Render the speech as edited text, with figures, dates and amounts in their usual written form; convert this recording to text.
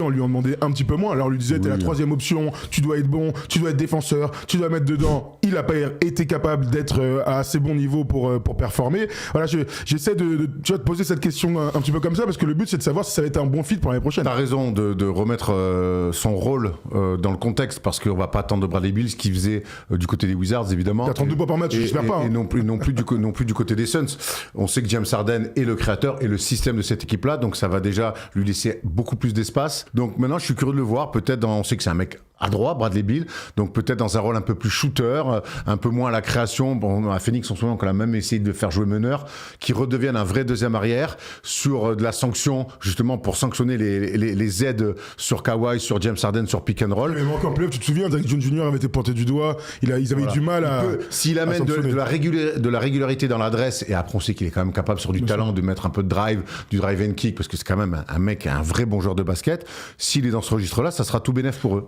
on lui en demandait un petit peu moins. Alors on lui disait, t'es la troisième option, tu dois être bon, tu dois être défenseur, tu dois mettre dedans. Il a pas été capable d'être à assez bon niveau pour performer. Voilà, j'essaie tu vois, de poser cette question un petit peu comme ça, parce que le but c'est de savoir si ça va être un bon fit pour l'année prochaine. T'as raison de remettre son rôle dans le contexte, parce qu'on va pas attendre de Bradley Beal ce qu'il faisait du côté des Wizards, évidemment. T'as 32 points par match, j'espère pas. Et non plus du côté des Suns. On sait que James Harden est le créateur et le système de cette équipe-là, donc ça va déjà lui laisser beaucoup plus d'espace. Donc maintenant, je suis curieux de le voir. Peut-être on sait que c'est un mec adroit, Bradley Beal, donc peut-être dans un rôle un peu plus shooter, un peu moins à la création. Bon, à Phoenix, on se souvient qu'on a même essayé de faire jouer meneur, qui redevienne un vrai deuxième arrière sur de la sanction, justement pour sanctionner les aides sur Kawhi, sur James Harden, sur pick and roll. Mais encore plus, tu te souviens, Derrick Jones Jr. avait été pointé du doigt, ils avaient eu du mal à. S'il amène de la régularité dans l'adresse, et après on sait qu'il est quand même capable sur du talent de mettre un peu de drive, du drive and kick, parce que c'est quand même un mec, un vrai bon joueur de basket. S'il est dans ce registre-là, ça sera tout bénef pour eux.